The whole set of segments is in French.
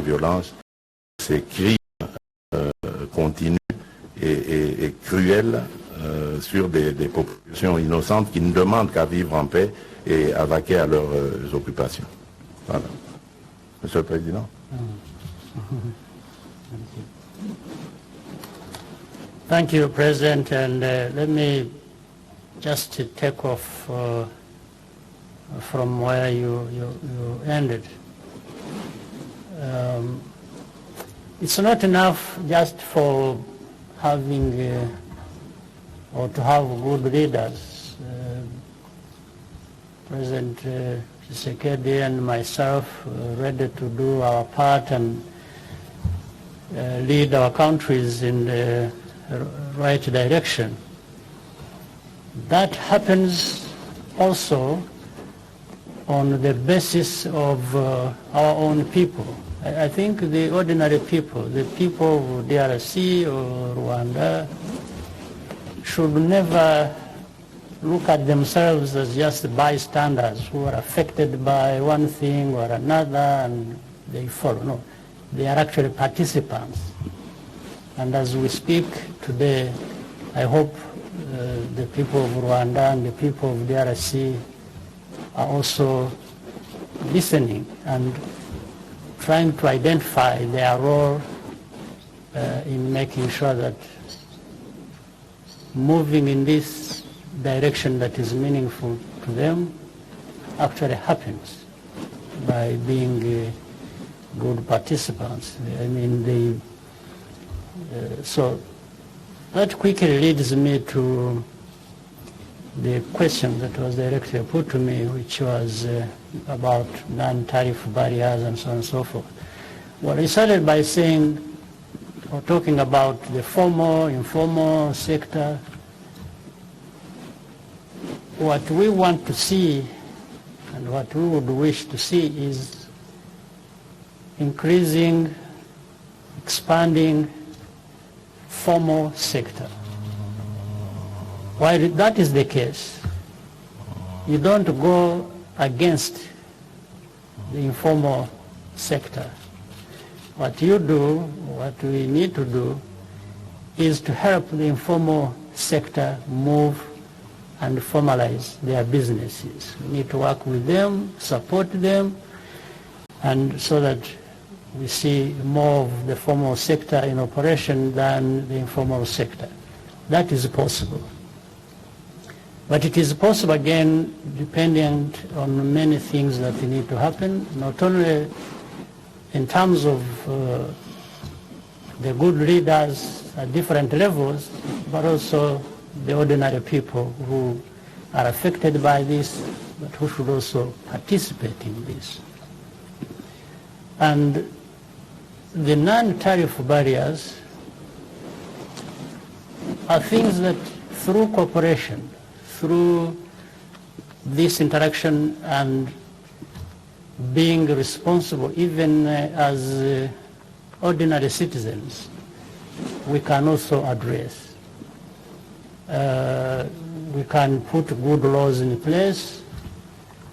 violences, ces crimes continus et cruels sur des populations innocentes qui ne demandent qu'à vivre en paix et à vaquer à leurs occupations. Voilà. Monsieur le Président. Thank you, President, and let me just take off from where you ended. It's not enough just for having or to have good leaders. President Tshisekedi and myself ready to do our part and lead our countries in the right direction. That happens also on the basis of our own people. I think the ordinary people, the people of DRC or Rwanda, should never look at themselves as just bystanders who are affected by one thing or another and they follow. No, they are actually participants. And as we speak today, I hope the people of Rwanda and the people of DRC are also listening and trying to identify their role in making sure that moving in this direction that is meaningful to them actually happens by being good participants. I mean, so that quickly leads me to the question that was directly put to me, which was about non-tariff barriers and so on and so forth. Well, I started by saying, or talking about the formal, informal sector. What we want to see and what we would wish to see is increasing, expanding formal sector. While that is the case, you don't go against the informal sector. What you do, what we need to do, is to help the informal sector move and formalize their businesses. We need to work with them, support them, and so that we see more of the formal sector in operation than the informal sector. That is possible. But it is possible, again, dependent on many things that need to happen, not only in terms of the good leaders at different levels, but also the ordinary people who are affected by this, but who should also participate in this. And the non-tariff barriers are things that through cooperation, through this interaction and being responsible even as ordinary citizens, we can also address. We can put good laws in place,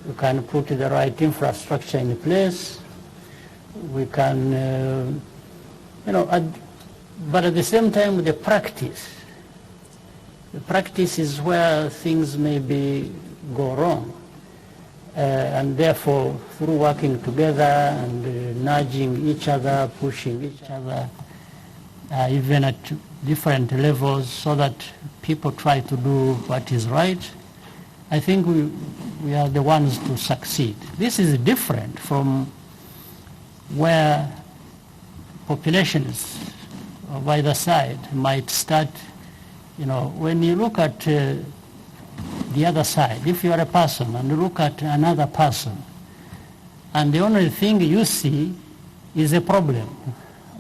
we can put the right infrastructure in place, we can, but at the same time the practice is where things maybe go wrong. And therefore, through working together and nudging each other, pushing each other, even at different levels, so that people try to do what is right, I think we are the ones to succeed. This is different from where populations of either side might start. When you look at the other side, if you are a person and look at another person, and the only thing you see is a problem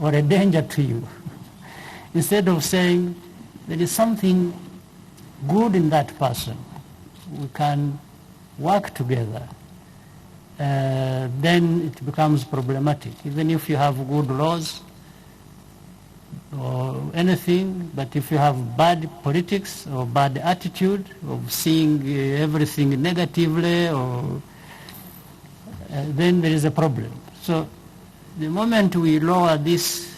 or a danger to you, instead of saying there is something good in that person, we can work together, then it becomes problematic. Even if you have good laws or anything, but if you have bad politics or bad attitude of seeing everything negatively, or then there is a problem. So the moment we lower this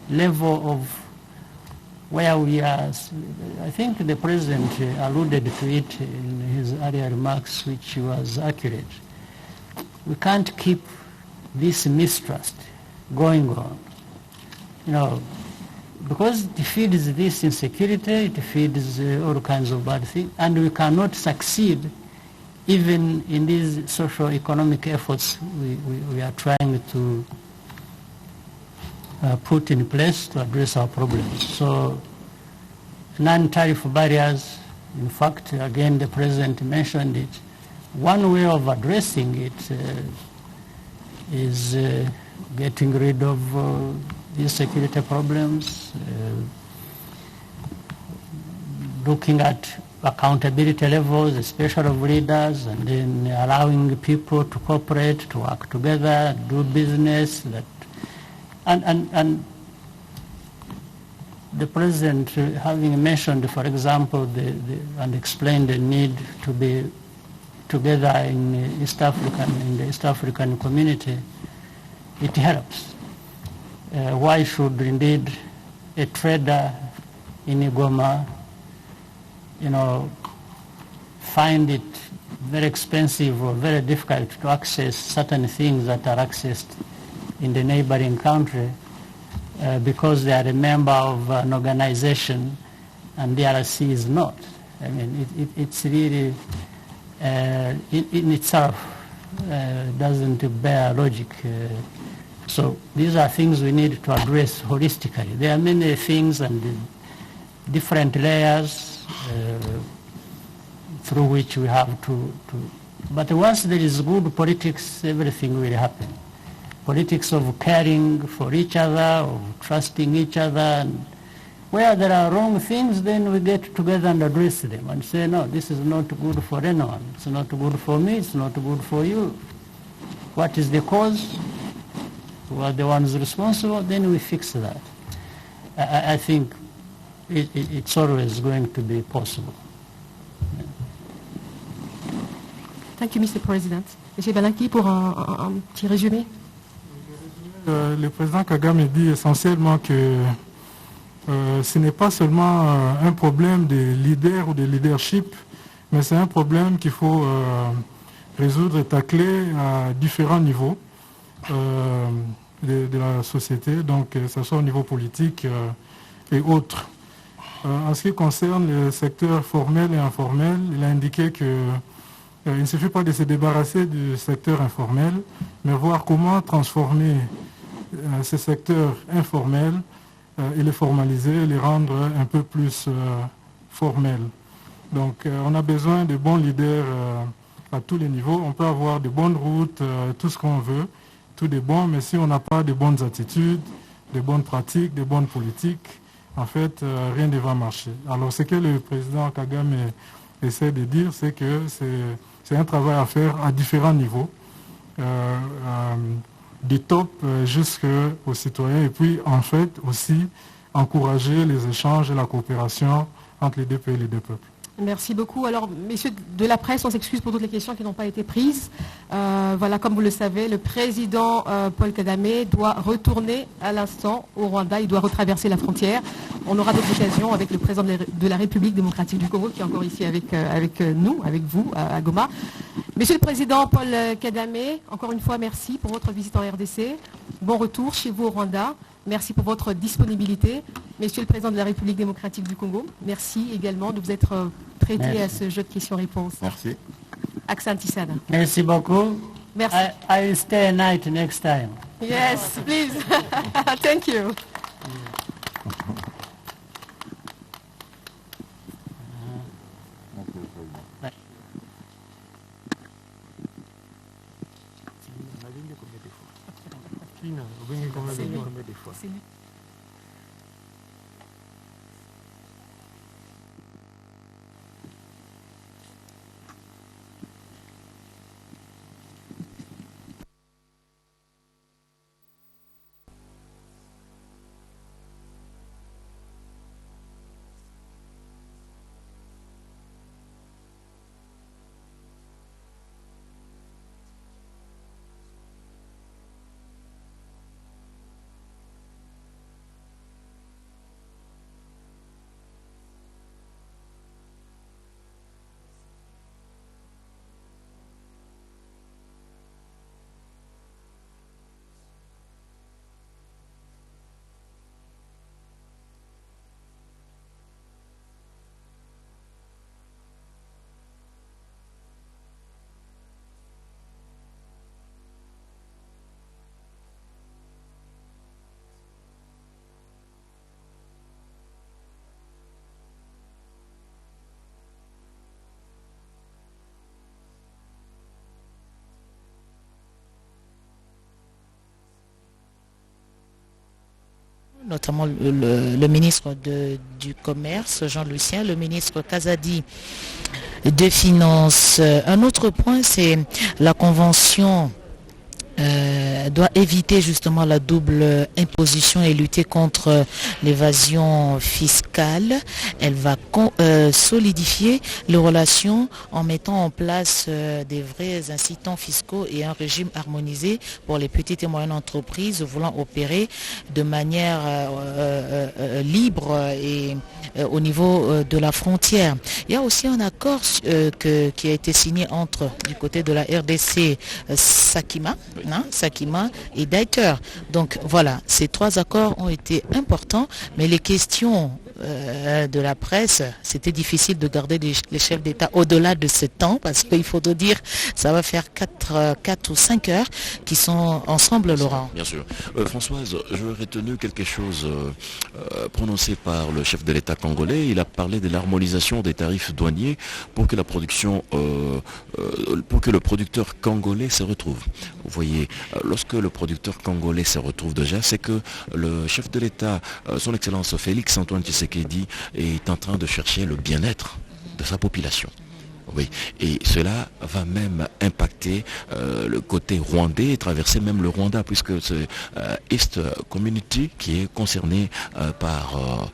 level of where we are, I think the President alluded to it in his earlier remarks, which was accurate. We can't keep this mistrust going on, because it feeds this insecurity, it feeds all kinds of bad things, and we cannot succeed even in these socio-economic efforts we are trying to put in place to address our problems. So non-tariff barriers, in fact, again, the President mentioned it. One way of addressing it is getting rid of these security problems, looking at accountability levels, especially of leaders, and then allowing people to cooperate, to work together, do business. And the President, having mentioned, for example, and explained the need to be together in the East African community, it helps. Why should indeed a trader in Goma, find it very expensive or very difficult to access certain things that are accessed in the neighboring country because they are a member of an organization and the DRC is not? I mean, it's really, in itself, doesn't bear logic. So these are things we need to address holistically. There are many things and different layers through which we have to. But once there is good politics, everything will happen. Politics of caring for each other, of trusting each other. And where there are wrong things, then we get together and address them and say, no, this is not good for anyone. It's not good for me. It's not good for you. What is the cause? Who are the ones responsible? Then we fix that. I think it's always going to be possible. Thank you, Mr. President. Monsieur Balanki, pour un petit résumé. Le président Kagame dit essentiellement que ce n'est pas seulement un problème de leader ou de leadership, mais c'est un problème qu'il faut résoudre et tacler à différents niveaux de la société, donc que ce soit au niveau politique et autres. En ce qui concerne le secteur formel et informel, il a indiqué que il ne suffit pas de se débarrasser du secteur informel, mais voir comment transformer ce secteur informel et le formaliser, les rendre un peu plus formels. Donc on a besoin de bons leaders à tous les niveaux. On peut avoir de bonnes routes, tout ce qu'on veut, tout est bon, mais si on n'a pas de bonnes attitudes, de bonnes pratiques, de bonnes politiques, en fait, rien ne va marcher. Alors ce que le président Kagame essaie de dire, c'est que c'est un travail à faire à différents niveaux, du top jusqu'aux citoyens, et puis en fait aussi encourager les échanges et la coopération entre les deux pays et les deux peuples. Merci beaucoup. Alors, messieurs de la presse, on s'excuse pour toutes les questions qui n'ont pas été prises. Voilà, comme vous le savez, le président Paul Kagame doit retourner à l'instant au Rwanda. Il doit retraverser la frontière. On aura d'autres occasions avec le président de la République démocratique du Congo, qui est encore ici avec nous, avec vous, à Goma. Monsieur le président Paul Kagame, encore une fois, merci pour votre visite en RDC. Bon retour chez vous au Rwanda. Merci pour votre disponibilité. Monsieur le Président de la République démocratique du Congo, merci également de vous être prêté à ce jeu de questions-réponses. Merci. Aksanti Sana. Merci beaucoup. Merci. I will stay a night next time. Yes, please. Thank you. C'est lui. notamment le ministre du Commerce, Jean Lucien, le ministre Kazadi des Finances. Un autre point, c'est la convention doit éviter justement la double imposition et lutter contre l'évasion fiscale. Elle va solidifier les relations en mettant en place des vrais incitants fiscaux et un régime harmonisé pour les petites et moyennes entreprises voulant opérer de manière libre et au niveau de la frontière. Il y a aussi un accord qui a été signé entre du côté de la RDC Sakima et Daiter. Donc voilà, ces 3 accords ont été importants, mais les questions de la presse, c'était difficile de garder les chefs d'État au-delà de ce temps, parce qu'il faut dire, ça va faire 4 ou 5 heures qui sont ensemble, Laurent. Bien sûr. Françoise, je retenu quelque chose prononcé par le chef de l'État congolais. Il a parlé de l'harmonisation des tarifs douaniers pour que la production, pour que le producteur congolais se retrouve. Vous voyez, lorsque le producteur congolais se retrouve déjà, c'est que le chef de l'État, son Excellence Félix Antoine Tshisekedi, est en train de chercher le bien-être de sa population. Oui, et cela va même impacter le côté rwandais et traverser même le Rwanda, puisque c'est East Community qui est concerné par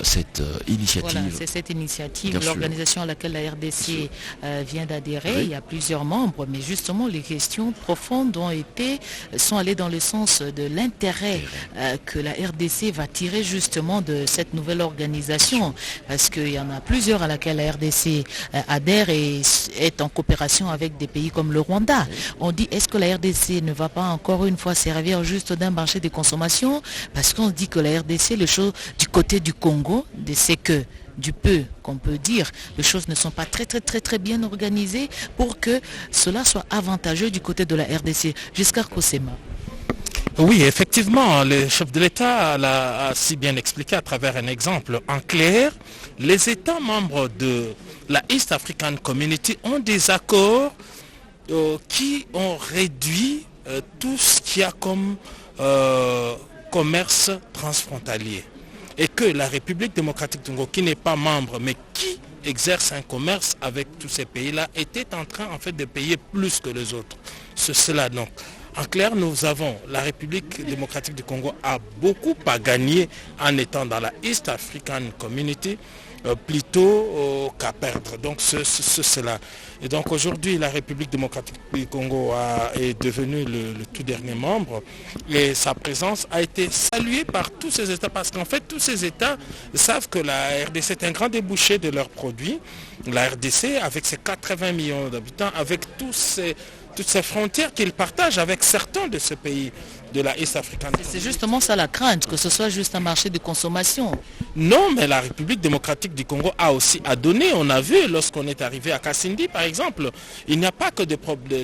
cette initiative. Voilà, c'est cette initiative, l'organisation à laquelle la RDC vient d'adhérer. Oui. Il y a plusieurs membres, mais justement les questions profondes sont allées dans le sens de l'intérêt que la RDC va tirer justement de cette nouvelle organisation, parce qu'il y en a plusieurs à laquelle la RDC adhère et est en coopération avec des pays comme le Rwanda. On dit, est-ce que la RDC ne va pas encore une fois servir juste d'un marché de consommation? Parce qu'on dit que la RDC, les choses du côté du Congo, c'est que du peu qu'on peut dire, les choses ne sont pas très bien organisées pour que cela soit avantageux du côté de la RDC. Giscard Kosema. Oui, effectivement, le chef de l'État l'a si bien expliqué à travers un exemple. En clair, les États membres de la East African Community ont des accords qui ont réduit tout ce qu'il y a comme commerce transfrontalier. Et que la République démocratique du Congo, qui n'est pas membre, mais qui exerce un commerce avec tous ces pays-là, était en train en fait de payer plus que les autres. C'est cela donc. En clair, nous avons, la République démocratique du Congo a beaucoup à gagner en étant dans la East African Community, plutôt qu'à perdre. Donc c'est cela. Et donc aujourd'hui, la République démocratique du Congo est devenue le tout dernier membre et sa présence a été saluée par tous ces États parce qu'en fait, tous ces États savent que la RDC est un grand débouché de leurs produits. La RDC, avec ses 80 millions d'habitants, avec toutes ces frontières qu'ils partagent avec certains de ces pays de la East African. C'est justement ça la crainte, que ce soit juste un marché de consommation. Non, mais la République démocratique du Congo a aussi à donner. On a vu lorsqu'on est arrivé à Kasindi, par exemple, il n'y a pas que des produits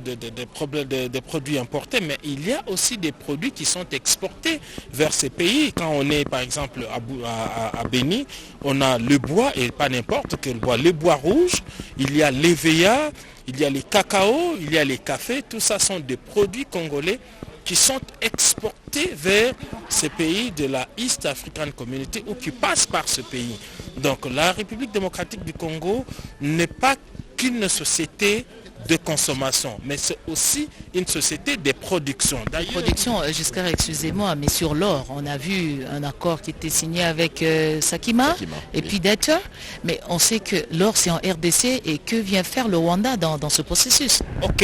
importés, mais il y a aussi des produits qui sont exportés vers ces pays. Quand on est, par exemple, à Béni, on a le bois, et pas n'importe quel bois, le bois rouge, il y a l'EVA, il y a les cacao, il y a les cafés, tout ça sont des produits congolais qui sont exportés vers ces pays de la East African Community ou qui passent par ce pays. Donc la République démocratique du Congo n'est pas qu'une société de consommation, mais c'est aussi une société de production. Production, Giscard, excusez-moi, mais sur l'or, on a vu un accord qui était signé avec Sakima et puis Daiter, mais on sait que l'or c'est en RDC et que vient faire le Rwanda dans ce processus? Ok,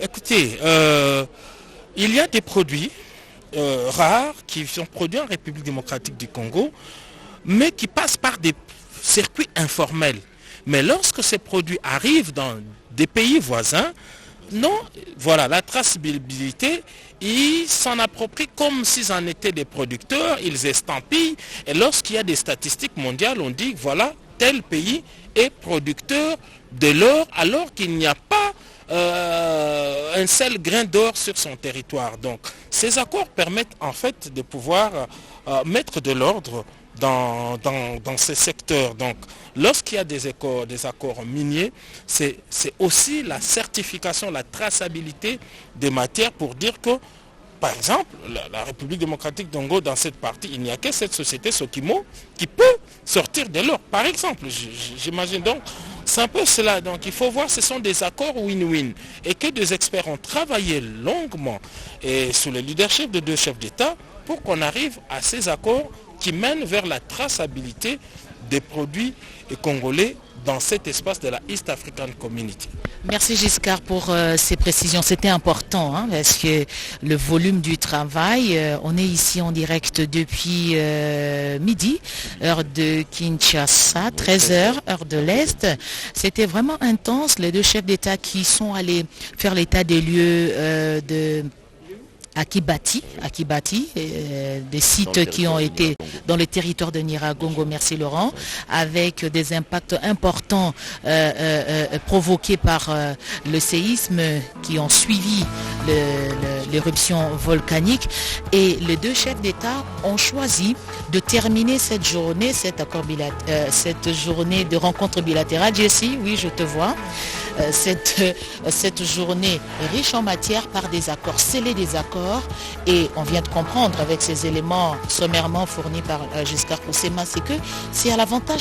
écoutez, il y a des produits rares qui sont produits en République démocratique du Congo, mais qui passent par des circuits informels. Mais lorsque ces produits arrivent dans des pays voisins, non, voilà, la traçabilité, ils s'en approprient comme s'ils en étaient des producteurs, ils estampillent, et lorsqu'il y a des statistiques mondiales, on dit, voilà, tel pays est producteur de l'or, alors qu'il n'y a pas un seul grain d'or sur son territoire. Donc, ces accords permettent en fait de pouvoir mettre de l'ordre dans ces secteurs. Donc, lorsqu'il y a des accords miniers, c'est aussi la certification, la traçabilité des matières pour dire que par exemple, la République démocratique du Congo, dans cette partie, il n'y a que cette société Sokimo qui peut sortir de l'or, par exemple, j'imagine. Donc, c'est un peu cela. Donc, il faut voir, ce sont des accords win-win. Et que des experts ont travaillé longuement et sous le leadership de 2 chefs d'État pour qu'on arrive à ces accords qui mènent vers la traçabilité des produits congolais dans cet espace de la East African Community. Merci Giscard pour ces précisions. C'était important parce que le volume du travail, on est ici en direct depuis midi, heure de Kinshasa, 13h, heure de l'Est. C'était vraiment intense. Les 2 chefs d'État qui sont allés faire l'état des lieux de Akibati, des sites qui ont été dans le territoire de Nyiragongo, merci Laurent, avec des impacts importants provoqués par le séisme qui ont suivi l'éruption volcanique. Et les 2 chefs d'État ont choisi de terminer cette journée, cette journée de rencontre bilatérale. Jessie, oui, je te vois. Cette journée riche en matière par des accords, scellés des accords, et on vient de comprendre avec ces éléments sommairement fournis par Giscard Koussema, c'est que c'est à l'avantage